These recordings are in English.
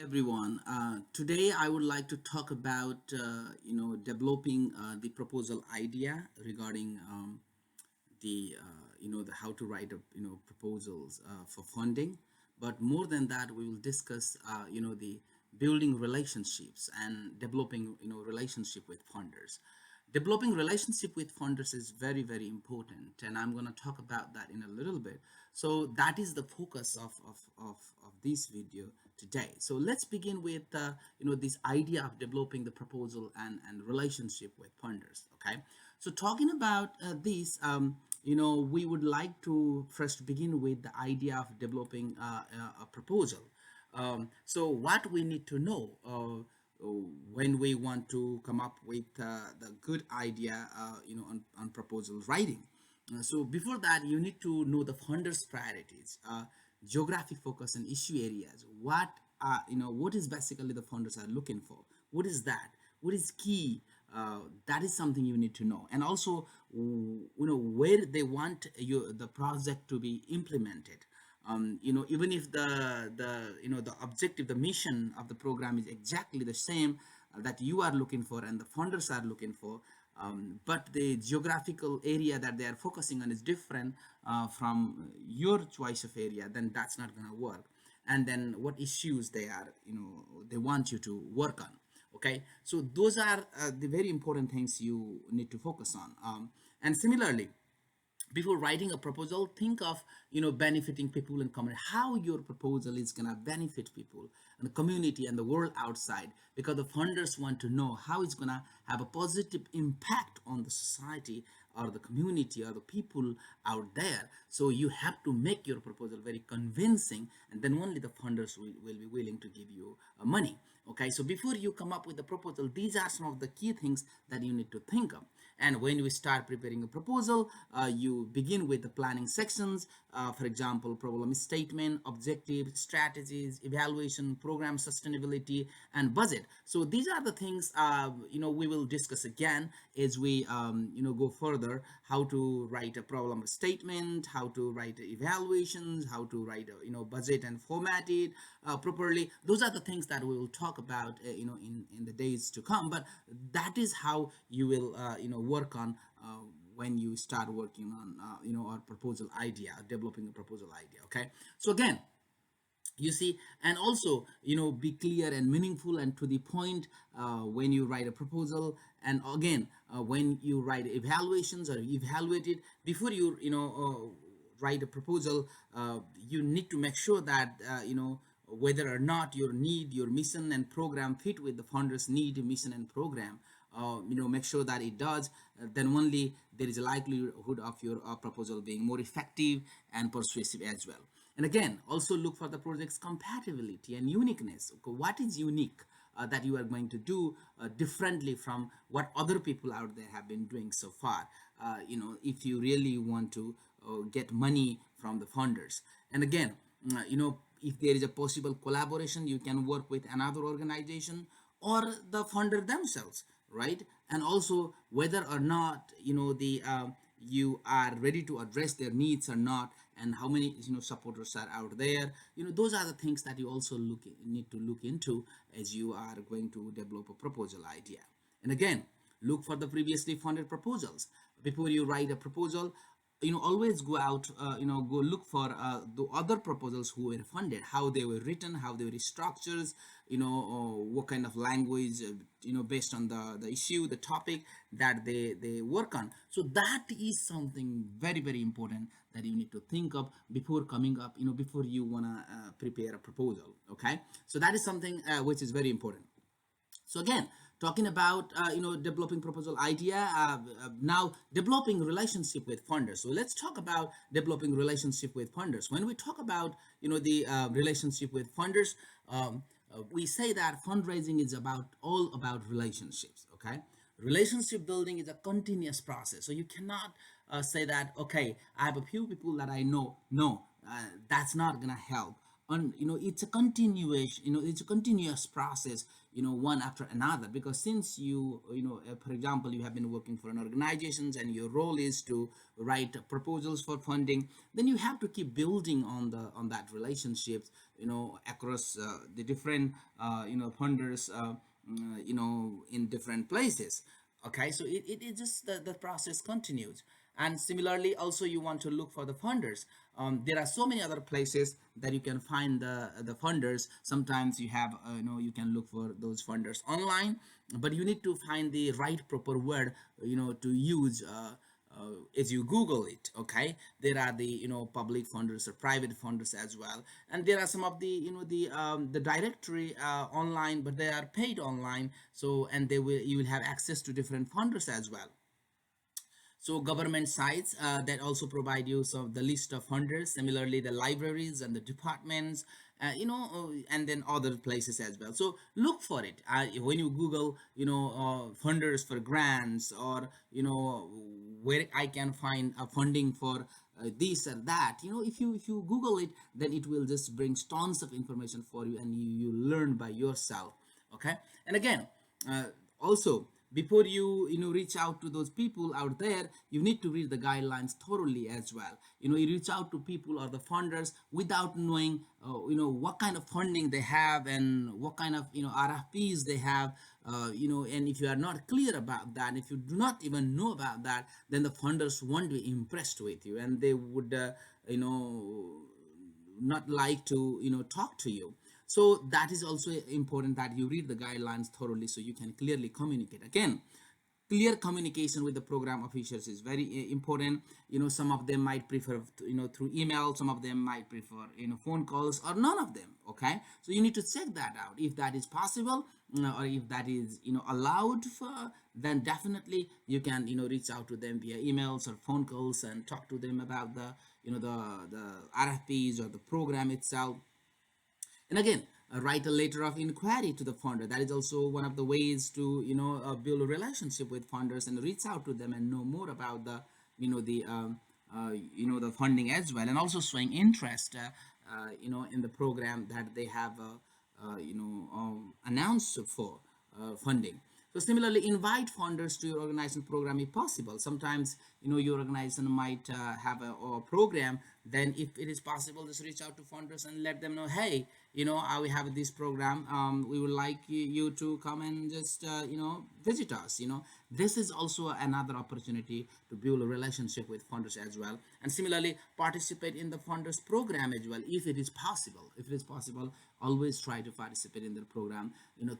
everyone. Today I would like to talk about developing the proposal idea regarding the how to write proposals for funding. But more than that, we will discuss the building relationships and developing relationship with funders. Developing relationship with funders is very, very important, and I'm going to talk about that in a little bit. So that is the focus of this video today. So let's begin with this idea of developing the proposal and relationship with funders. Okay, so talking about this, we would like to first begin with the idea of developing a proposal. So what we need to know when we want to come up with the good idea, on proposal writing. So before that, you need to know the funders' priorities, geographic focus, and issue areas. What is basically the funders are looking for? What is that? What is key? That is something you need to know, and also where they want the project to be implemented. Even if the objective, the mission of the program is exactly the same that you are looking for and the funders are looking for, but the geographical area that they are focusing on is different from your choice of area, then that's not going to work. And then what issues they want you to work on. Okay, so those are the very important things you need to focus on. And similarly, before writing a proposal, think of benefiting people and community, how your proposal is going to benefit people and the community and the world outside, because the funders want to know how it's going to have a positive impact on the society or the community or the people out there. So you have to make your proposal very convincing, and then only the funders will be willing to give you money. Okay, so before you come up with the proposal, these are some of the key things that you need to think of. And when we start preparing a proposal, you begin with the planning sections. For example, problem statement, objective, strategies, evaluation, program sustainability, and budget. So these are the things we will discuss again as we go further. How to write a problem statement, how to write evaluations, how to write a budget and format it properly. Those are the things that we will talk about in the days to come. But that is how you will work on when you start working on our proposal idea, developing a proposal idea. Okay, so again, you see, and also be clear and meaningful and to the point when you write a proposal. And again, when you write evaluations or evaluate it before you write a proposal, you need to make sure that whether or not your need, your mission and program fit with the founder's need, mission and program. Make sure that it does. Then only there is a likelihood of your proposal being more effective and persuasive as well. And again, also look for the project's compatibility and uniqueness. Okay, what is unique that you are going to do differently from what other people out there have been doing so far, if you really want to get money from the funders. And again, if there is a possible collaboration, you can work with another organization or the funder themselves, right? And also whether or not you are ready to address their needs or not, and how many supporters are out there. Those are the things that you also need to look into as you are going to develop a proposal idea. And again, look for the previously funded proposals before you write a proposal. Always go out, go look for the other proposals who were funded, how they were written, how they were structured, what kind of language, based on the issue, the topic that they work on. So that is something very, very important that you need to think of before coming up, before you want to prepare a proposal. Okay, so that is something which is very important. So again, talking about developing proposal idea, now developing relationship with funders. So let's talk about developing relationship with funders. When we talk about the relationship with funders, we say that fundraising is all about relationships. Okay, relationship building is a continuous process. So you cannot say that, okay, I have a few people that I know. No, that's not gonna help. And it's a continuation, it's a continuous process, one after another. Because since for example, you have been working for an organizations and your role is to write proposals for funding, then you have to keep building on that relationships across the different funders, in different places. Okay, so it just the process continues. And similarly, also you want to look for the funders. There are so many other places that you can find the funders. Sometimes you have you can look for those funders online, but you need to find the right proper word to use as you google it. Okay, there are the public funders or private funders as well, and there are some of the the directory online, but they are paid online. So, and you will have access to different funders as well. So government sites that also provide you some of the list of funders. Similarly, the libraries and the departments, and then other places as well. So look for it when you Google, funders for grants, or where I can find funding for this or that. If you Google it, then it will just bring tons of information for you, and you learn by yourself. Okay, and again, uh, also, before you reach out to those people out there, you need to read the guidelines thoroughly as well. You reach out to people or the funders without knowing what kind of funding they have, and what kind of RFPs they have. And if you are not clear about that, if you do not even know about that, then the funders won't be impressed with you, and they would you know not like to talk to you. So that is also important, that you read the guidelines thoroughly so you can clearly communicate. Again, clear communication with the program officers is very important. Some of them might prefer through email, some of them might prefer phone calls, or none of them. Okay, so you need to check that out. If that is possible, or if that is allowed for, then definitely you can reach out to them via emails or phone calls, and talk to them about the the RFPs or the program itself. And again, write a letter of inquiry to the funder. That is also one of the ways to build a relationship with funders and reach out to them and know more about the the funding as well, and also showing interest in the program that they have announced for funding. So similarly, invite funders to your organization program if possible. Sometimes your organization might have a program. Then, if it is possible, just reach out to funders and let them know, hey, we have this program. We would like you to come and just visit us. This is also another opportunity to build a relationship with funders as well. And similarly, participate in the funders program as well, if it is possible. If it is possible, always try to participate in the program,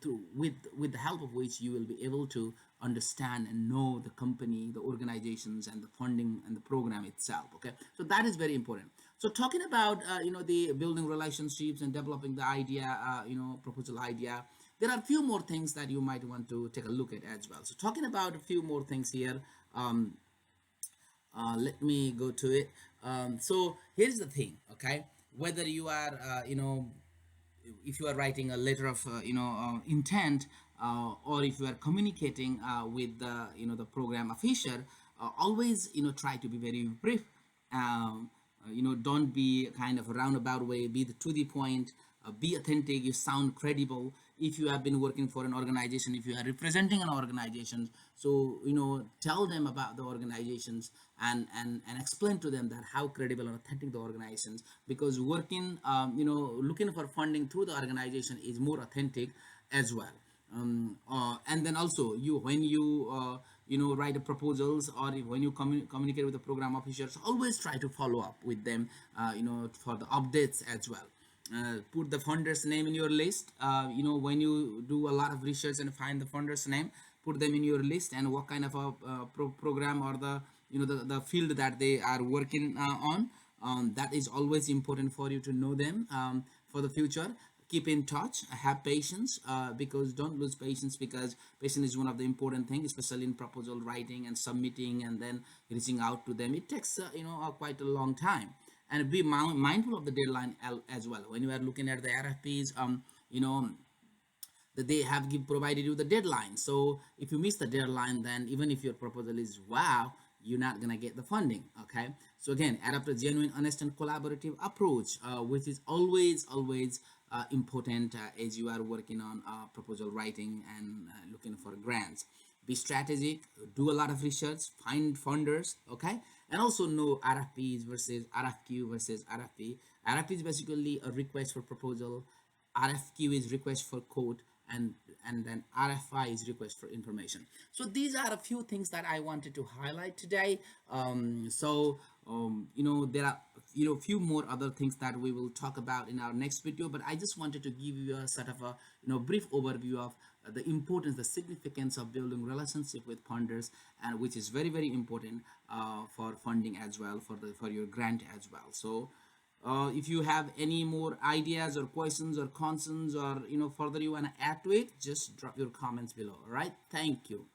through with the help of which you will be able to understand and know the company, the organizations, and the funding and the program itself. Okay, so that is very important. So talking about the building relationships and developing the idea, proposal idea, there are a few more things that you might want to take a look at as well. So talking about a few more things here, let me go to it. So here's the thing. Okay, whether you are if you are writing a letter of intent, or if you are communicating with the the program officer, always try to be very brief. Don't be kind of a roundabout way. Be to the point. Be authentic. You sound credible. If you have been working for an organization, if you are representing an organization, so tell them about the organizations, and explain to them that how credible and authentic the organizations, because working looking for funding through the organization is more authentic as well. And then also, when you write the proposals, or when you communicate with the program officers, always try to follow up with them for the updates as well. Put the funder's name in your list. When you do a lot of research and find the funder's name, put them in your list, and what kind of a program, or the the field that they are working on. That is always important for you to know them for the future. Keep in touch, have patience, because don't lose patience, because patience is one of the important things, especially in proposal writing and submitting, and then reaching out to them. It takes quite a long time. And be mindful of the deadline as well when you are looking at the RFPs. That they have provided you the deadline. So if you miss the deadline, then even if your proposal is wow, you're not gonna get the funding. Okay, so again, adopt a genuine, honest, and collaborative approach, which is always important as you are working on proposal writing and looking for grants. Be strategic, do a lot of research, find funders. Okay, and also know RFPs versus RFQ versus RFP. RFP is basically a request for proposal. RFQ is request for quote, and then RFI is request for information. So these are a few things that I wanted to highlight today. There are few more other things that we will talk about in our next video, but I just wanted to give you a sort of a brief overview of the importance, the significance of building relationship with funders, and which is very very important for funding as well, for your grant as well. So if you have any more ideas or questions or concerns, or further you want to add to it, just drop your comments below. All right, thank you.